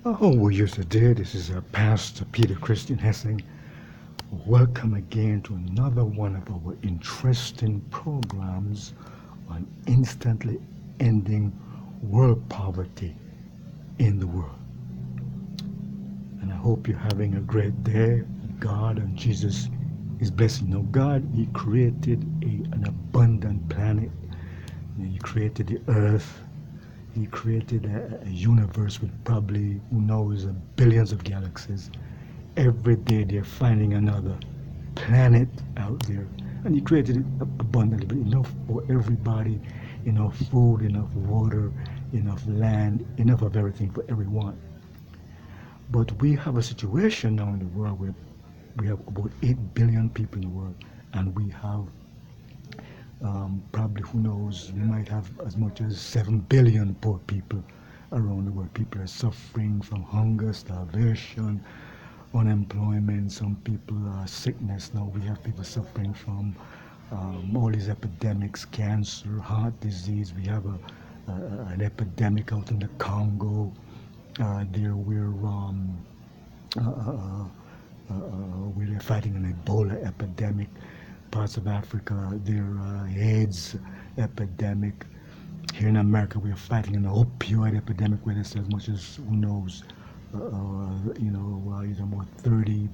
Oh, well, you today. This is Pastor Peter Christian Hessing. Welcome again to another one of our interesting programs on instantly ending world poverty in the world. And I hope you're having a great day. God and Jesus is blessing. Now, God, He created an abundant planet. He created the earth. He created a universe with probably, who knows, billions of galaxies. Every day they're finding another planet out there. And He created it abundantly, but enough for everybody, enough food, enough water, enough land, enough of everything for everyone. But we have a situation now in the world where we have about 8 billion people in the world, and we have probably, who knows, we might have as much as 7 billion poor people around the world. People are suffering from hunger, starvation, unemployment. Some people are sickness. Now we have people suffering from all these epidemics, cancer, heart disease. We have an epidemic out in the Congo. There uh, uh, we're fighting an Ebola epidemic. Parts of Africa, there are AIDS epidemic. Here in America, we are fighting an opioid epidemic where there's as much as, who knows, either more 30,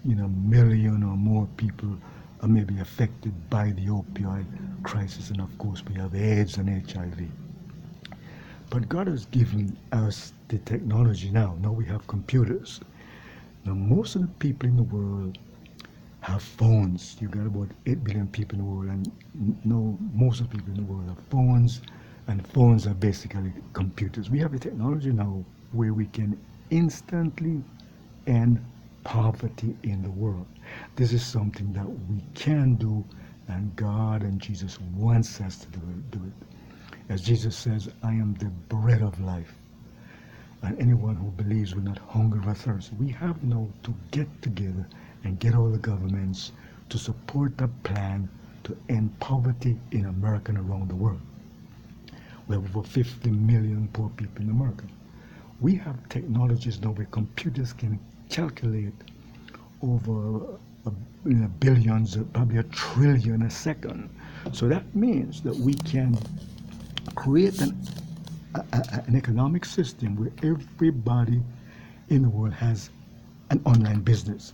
million or more people are maybe affected by the opioid crisis. And of course, we have AIDS and HIV. But God has given us the technology now. Now we have computers. Now, most of the people in the world have phones. You got about 8 billion people in the world, and no, most of the people in the world have phones, and phones are basically computers. We have the technology now where we can instantly end poverty in the world. This is something that we can do, and God and Jesus wants us to do it. As Jesus says, I am the bread of life, and anyone who believes will not hunger or thirst. We have now to get together and get all the governments to support a plan to end poverty in America and around the world. We have over 50 million poor people in America. We have technologies now where computers can calculate over billions, probably a trillion a second. So that means that we can create an economic system where everybody in the world has an online business.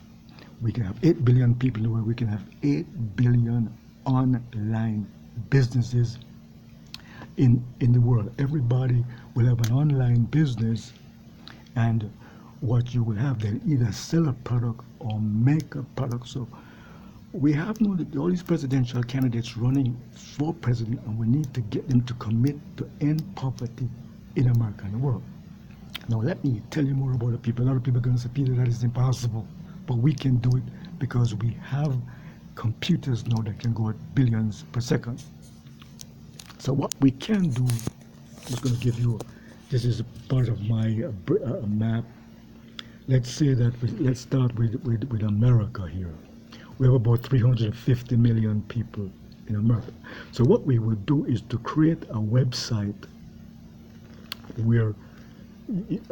We can have 8 billion people in the world. We can have 8 billion online businesses in the world. Everybody will have an online business, and what you will have, they'll either sell a product or make a product. So we have now all these presidential candidates running for president, and we need to get them to commit to end poverty in America and the world. Now, let me tell you more about the people. A lot of people are going to say, Peter, that is impossible. But we can do it because we have computers now that can go at billions per second. So what we can do, I'm just going to give you, this is part of my map. Let's say that, let's start with America here. We have about 350 million people in America. So what we would do is to create a website where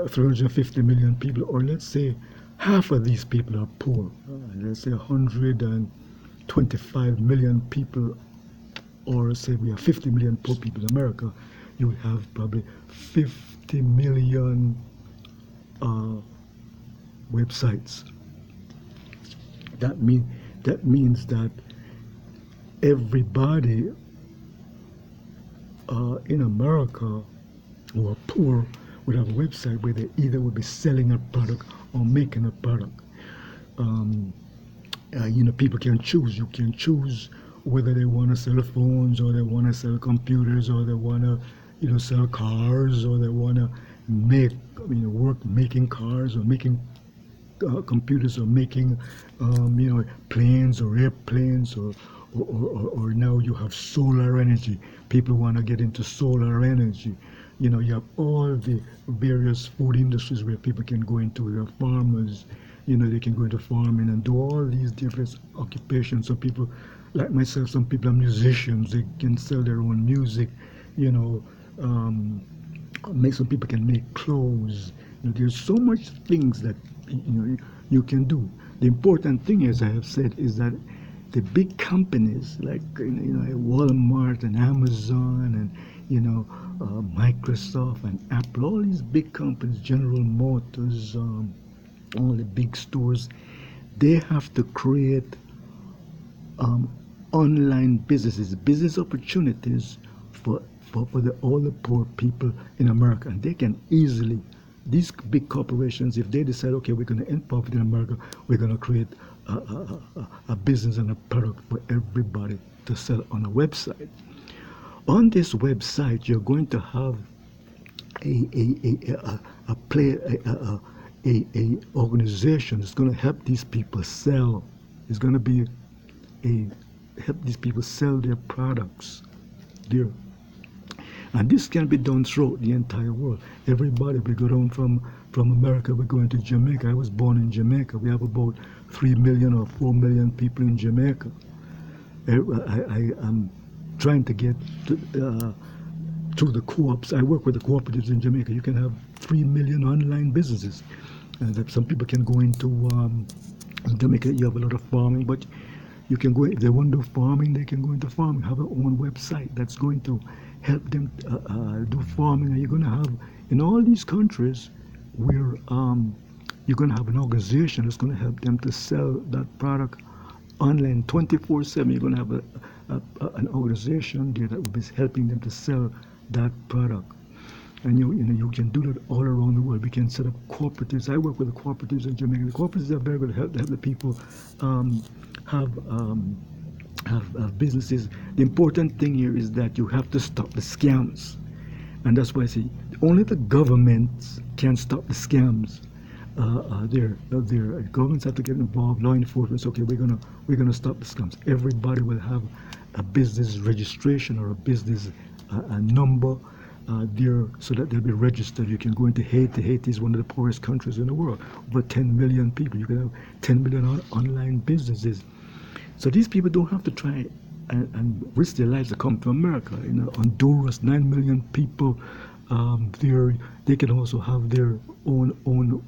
350 million people, or let's say half of these people are poor. Let's say 125 million people, or say we have 50 million poor people in America. You would have probably 50 million websites. That means that everybody in America who are poor would have a website where they either would be selling a product or making a product. People can choose. You can choose whether they want to sell phones, or they want to sell computers, or they want to, sell cars, or they want to work making cars, or making computers, or making, planes or airplanes, or now you have solar energy. People want to get into solar energy. You have all the various food industries where people can go into. There are farmers, they can go into farming and do all these different occupations. Some people, like myself, some people are musicians. They can sell their own music, some people can make clothes. There's so much things that you can do. The important thing, as I have said, is that the big companies like Walmart and Amazon and Microsoft and Apple, all these big companies, General Motors, all the big stores, they have to create um, online businesses, business opportunities for all the poor people in America. And they can easily, these big corporations, if they decide, okay, we're going to end poverty in America, we're going to create a business and a product for everybody to sell on a website. On this website, you're going to have a play a organization that's going to help these people sell. It's going to be a help these people sell their products there. And this can be done throughout the entire world. Everybody, we go down from America, we're going to Jamaica. I was born in Jamaica. We have about 3 million or 4 million people in Jamaica. I am trying to get through the co-ops. I work with the cooperatives in Jamaica. You can have 3 million online businesses. That some people can go into Jamaica. You have a lot of farming, but you can go, if they want to do farming, they can go into farming, have their own website that's going to help them do farming. And you're going to have, in all these countries where you're going to have an organization that's going to help them to sell that product online 24/7. You're going to have an organization there that will be helping them to sell that product. And you can do that all around the world. We can set up cooperatives. I work with the cooperatives in Jamaica. The cooperatives are very good to help the people have businesses. The important thing here is that you have to stop the scams, and that's why I say only the governments can stop the scams. Governments have to get involved. Law enforcement say, okay, we're gonna stop the scams. Everybody will have a business registration or a business a number there, so that they'll be registered. You can go into Haiti. Haiti is one of the poorest countries in the world. Over 10 million people. You can have 10 million online businesses. So these people don't have to try and risk their lives to come to America. Honduras, 9 million people. There, they can also have their own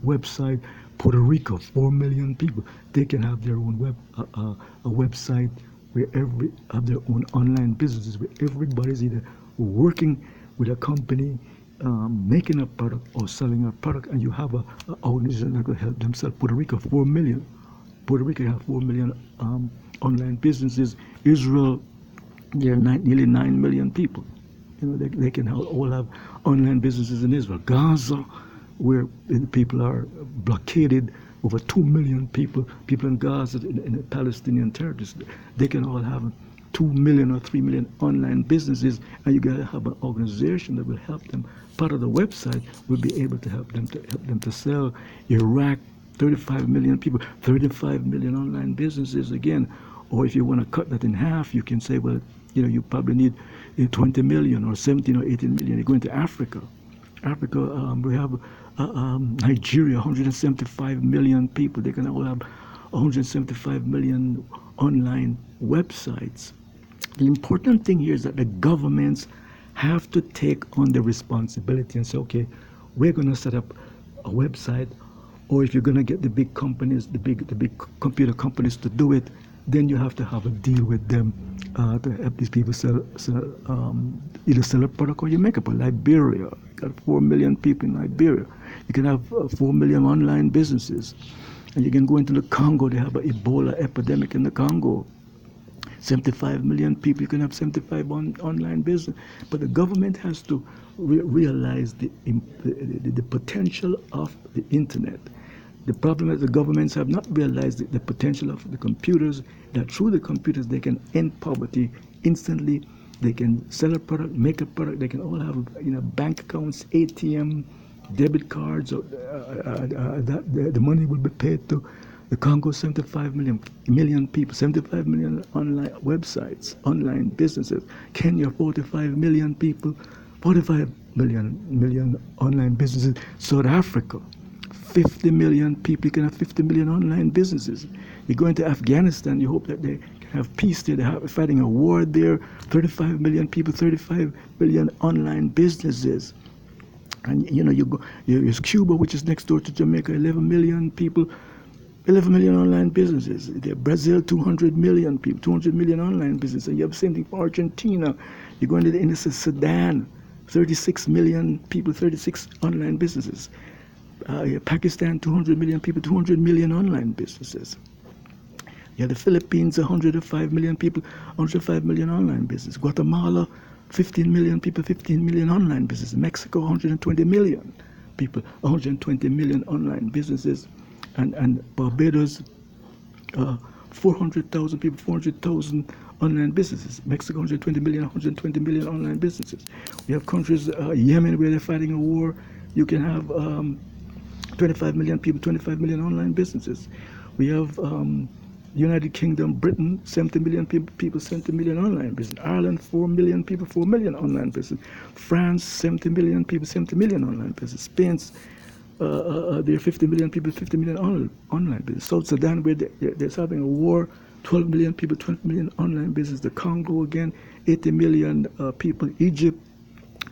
website. Puerto Rico, 4 million people. They can have their own a website where have their own online businesses where everybody's either working with a company, making a product or selling a product, and you have an organization that will help them sell. Puerto Rico, 4 million. Puerto Rico have 4 million online businesses. Israel, there are nearly 9 million people. They can all have online businesses in Israel. Gaza, where the people are blockaded, over 2 million people in Gaza, in the Palestinian territories, they can all have 2 million or 3 million online businesses, and you got to have an organization that will help them. Part of the website will be able to help them to sell. Iraq, 35 million people, 35 million online businesses again. Or if you want to cut that in half, you can say, well, you probably need 20 million or 17 or 18 million. You go into Africa. We have Nigeria, 175 million people. They can all have 175 million online websites. The important thing here is that the governments have to take on the responsibility and say, okay, we're going to set up a website, or if you're going to get the big companies, the big computer companies to do it, then you have to have a deal with them to help these people either sell a product or you make up. Liberia, you got 4 million people in Liberia. You can have 4 million online businesses. And you can go into the Congo, they have an Ebola epidemic in the Congo. 75 million people, you can have 75 online business. But the government has to realize the potential of the internet. The problem is the governments have not realized the potential of the computers, that through the computers they can end poverty instantly. They can sell a product, make a product. They can all have bank accounts, ATM, debit cards. The money will be paid to the Congo, 75 million people, 75 million online websites, online businesses. Kenya, 45 million people, 45 million online businesses. South Africa, 50 million people. You can have 50 million online businesses. You go into Afghanistan, you hope that they can have peace there. They're fighting a war there. 35 million people, 35 million online businesses. And you go, there's Cuba, which is next door to Jamaica, 11 million people, 11 million online businesses. Brazil, 200 million people, 200 million online businesses. And you have the same thing for Argentina. You go into the Sudan, 36 million people, 36 online businesses. Pakistan, 200 million people, 200 million online businesses. Yeah, the Philippines, 105 million people, 105 million online business. Guatemala, 15 million people, 15 million online businesses. Mexico, 120 million people, 120 million online businesses. And Barbados, 400,000 people, 400,000 online businesses. Mexico, 120 million, 120 million online businesses. We have countries, Yemen, where they're fighting a war. You can have 25 million people, 25 million online businesses. We have United Kingdom, Britain, 70 million people, 70 million online business. Ireland, 4 million people, 4 million online business. France, 70 million people, 70 million online business. Spain, there are 50 million people, 50 million online business. South Sudan, where they're having a war, 12 million people, 12 million online business. The Congo, again, 80 million people. Egypt,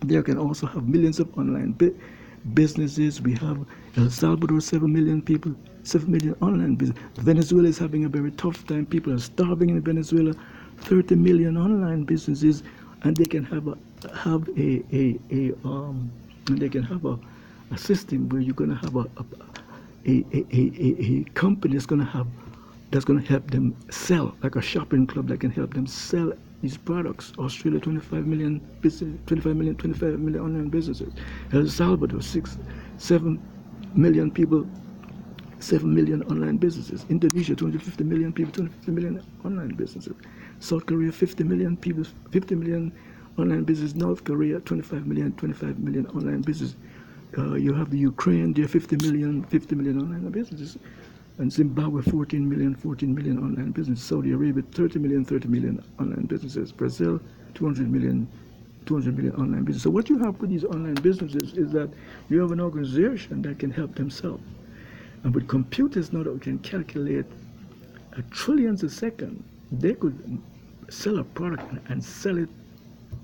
there can also have millions of online businesses. We have El Salvador, 7 million people, 7 million online business. Venezuela is having a very tough time. People are starving in Venezuela. 30 million online businesses, and they can have a system where you're going to have a company that's going to help them sell, like a shopping club that can help them sell these products. Australia, 25 million online businesses. El Salvador, 7 million people, 7 million online businesses. Indonesia, 250 million people, 250 million online businesses. South Korea, 50 million people, 50 million online businesses. North Korea, 25 million online businesses. You have the Ukraine, there are 50 million online businesses. And Zimbabwe, 14 million online businesses. Saudi Arabia, 30 million online businesses. Brazil, 200 million online businesses. So what you have with these online businesses is that you have an organization that can help themselves. And with computers now that we can calculate trillions a second, they could sell a product and sell it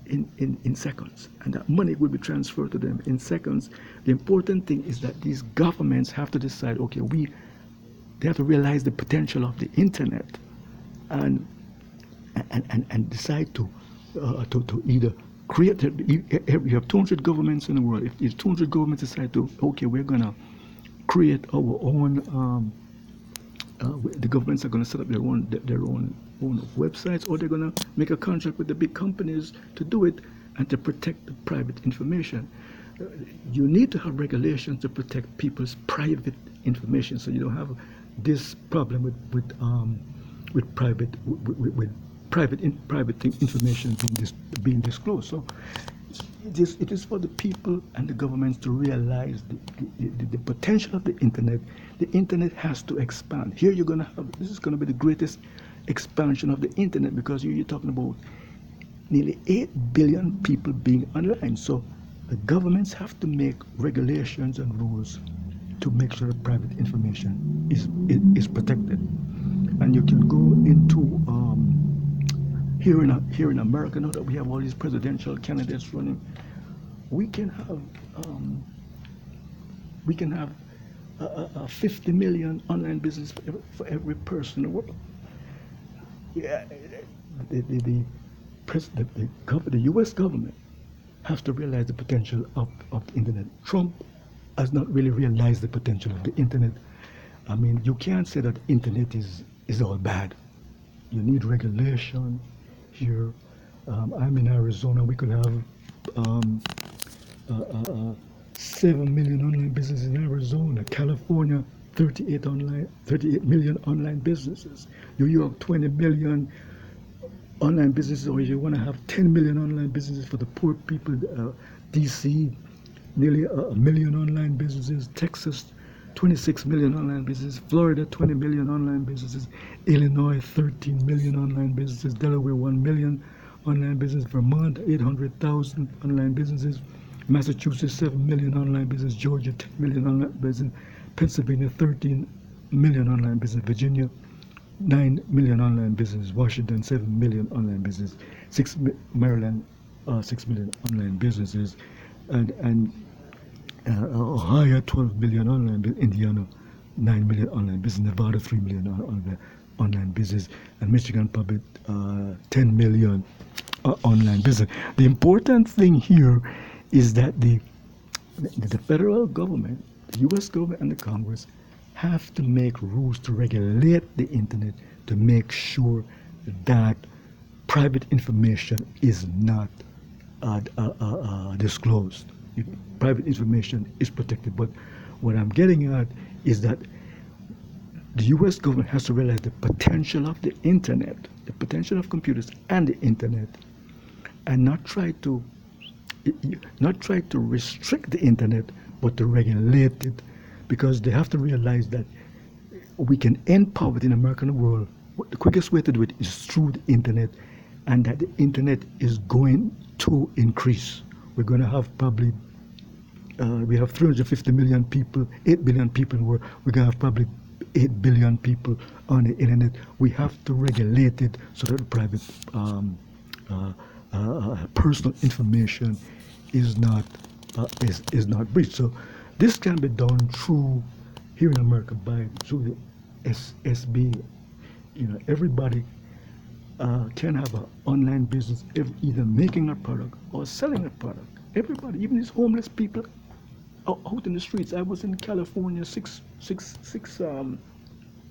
in seconds. And that money will be transferred to them in seconds. The important thing is that these governments have to decide, okay, they have to realize the potential of the internet and decide to either create. You have 200 governments in the world. If these 200 governments decide to, okay, we're gonna create our own. The governments are going to set up their own websites, or they're going to make a contract with the big companies to do it and to protect the private information. You need to have regulations to protect people's private information, so you don't have this problem with private information being disclosed. So it is for the people and the governments to realize the potential of the internet. The internet has to expand. Here you're going to have, this is going to be the greatest expansion of the internet, because you're talking about nearly 8 billion people being online. So the governments have to make regulations and rules to make sure that private information is protected. And you can go into here in America, now that we have all these presidential candidates running, we can have a 50 million online business for every person in the world. Yeah, the U.S. government has to realize the potential of the internet. Trump has not really realized the potential of the internet. I mean, you can't say that the internet is all bad. You need regulation. Here, I'm in Arizona. We could have 7 million online businesses in Arizona. California, 38 million online businesses. New York, 20 million online businesses, or you want to have 10 million online businesses for the poor people. DC, nearly a million online businesses. Texas, 26 million online businesses. Florida, 20 million online businesses. Illinois, 13 million online businesses. Delaware, 1 million online businesses. Vermont, 800,000 online businesses. Massachusetts, 7 million online businesses. Georgia, 10 million online businesses. Pennsylvania, 13 million online businesses. Virginia, 9 million online businesses. Washington, 7 million online businesses. Maryland, 6 million online businesses. And Ohio 12 million online business, Indiana 9 million online business, Nevada 3 million online business, and Michigan probably 10 million online business. The important thing here is that the federal government, the U.S. government and the Congress have to make rules to regulate the internet to make sure that private information is not disclosed. Private information is protected. But what I'm getting at is that the U.S. government has to realize the potential of the internet, the potential of computers and the internet, and not try to restrict the internet, but to regulate it, because they have to realize that we can end poverty in the American world. The quickest way to do it is through the internet, and that the internet is going to increase. We're going to have probably we have 350 million people, 8 billion people in the world. We're going to have probably 8 billion people on the internet. We have to regulate it so that the private personal information is not breached. So this can be done through here in America through the SB. Everybody can have an online business, either making a product or selling a product. Everybody, even these homeless people out in the streets. I was in California six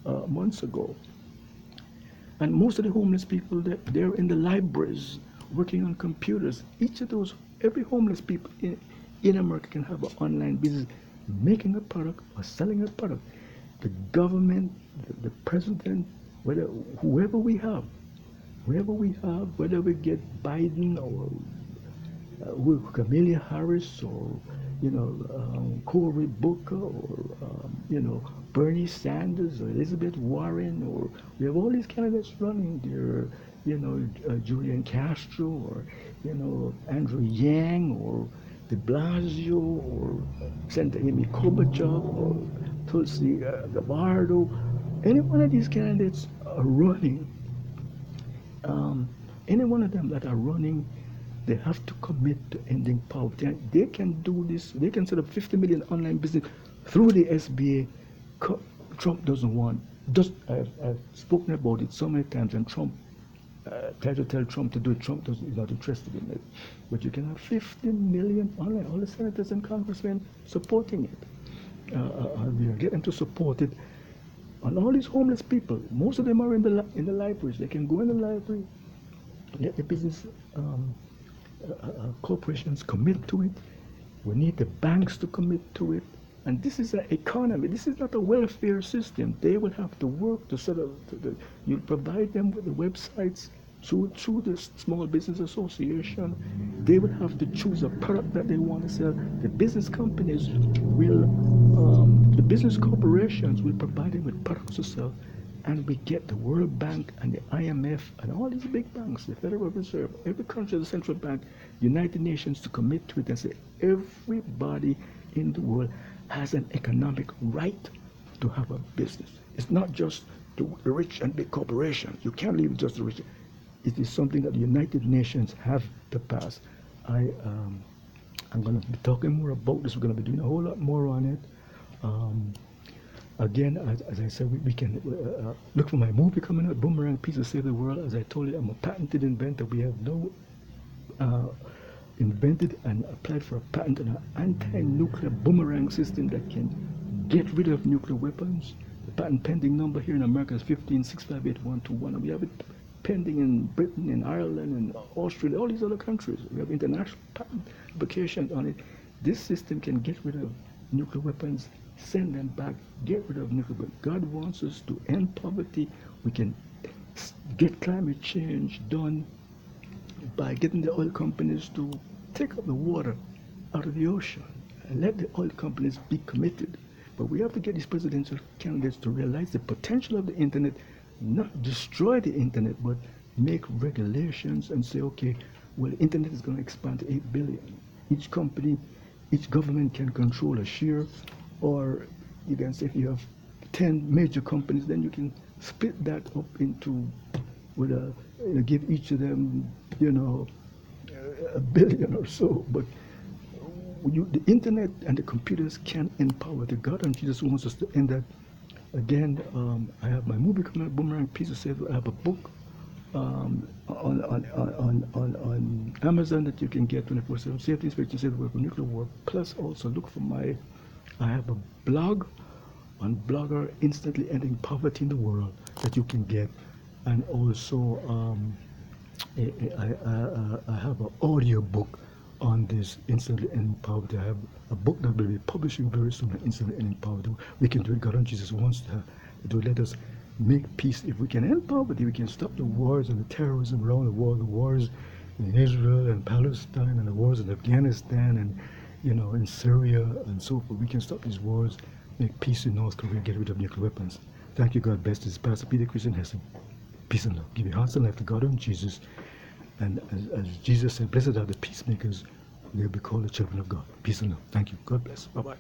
months ago, and most of the homeless people they're in the libraries working on computers. Every homeless people in America can have an online business, making a product or selling a product. The government, the president, whoever we have, whether we get Biden or Kamala Harris or Cory Booker or Bernie Sanders or Elizabeth Warren, or we have all these candidates running there, Julian Castro or Andrew Yang or De Blasio or Senator Amy Klobuchar or Tulsi Gabbard. Any one of these candidates are running. Any one of them that are running, they have to commit to ending poverty. And they can do this. They can set up 50 million online business through the SBA. Trump doesn't want. I've spoken about it so many times, and Trump tried to tell Trump to do it. Trump is not interested in it. But you can have 50 million online. All the senators and congressmen supporting it. We are getting to support it. And all these homeless people, most of them are in the libraries. They can go in the library, let the business corporations commit to it. We need the banks to commit to it. And this is an economy. This is not a welfare system. They will have to work to set up. You provide them with the websites through the Small Business Association. They will have to choose a product that they want to sell. The business companies the business corporations will provide them with products to sell. And we get the World Bank and the IMF and all these big banks, the Federal Reserve, every country has a central bank, United Nations, to commit to it and say everybody in the world has an economic right to have a business. It's not just the rich and big corporations. You can't leave it just the rich. It is something that the United Nations have to pass. I'm going to be talking more about this. We're going to be doing a whole lot more on it. Again, as I said, we can look for my movie coming out, Boomerang Peace to Save the World. As I told you, I'm a patented inventor. We have invented and applied for a patent on an anti-nuclear boomerang system that can get rid of nuclear weapons. The patent pending number here in America is 156582121. And we have it pending in Britain, in Ireland, and Australia, all these other countries. We have international patent applications on it. This system can get rid of nuclear weapons, send them back, get rid of nuclear weapons. God wants us to end poverty. We can get climate change done by getting the oil companies to take up the water out of the ocean and let the oil companies be committed. But we have to get these presidential candidates to realize the potential of the internet, not destroy the internet, but make regulations and say, okay, well, the internet is going to expand to 8 billion. Each company, each government can control a share, or you can say if you have 10 major companies, then you can split that up into, give each of them, $1 billion or so. But the internet and the computers can empower. The God and Jesus wants us to end that. Again, I have my movie coming out, Boomerang Pizza Says. I have a book on Amazon that you can get 24/7. Safety Inspection Says Work on Nuclear War. Plus, also look for I have a blog on Blogger, Instantly Ending Poverty in the World, that you can get. And also, I have an audio book on this instantly ending poverty. I have a book that will be publishing very soon on instantly ending poverty. We can do it. God and Jesus wants to let us make peace. If we can end poverty, we can stop the wars and the terrorism around the world, the wars in Israel and Palestine and the wars in Afghanistan and in Syria and so forth. We can stop these wars, make peace in North Korea, get rid of nuclear weapons. Thank you, God bless. This is Pastor Peter Christian Hessing. Peace and love. Give your hearts and life to God and Jesus. And as Jesus said, blessed are the peacemakers, they'll be called the children of God. Peace and love. Thank you. God bless. Bye-bye.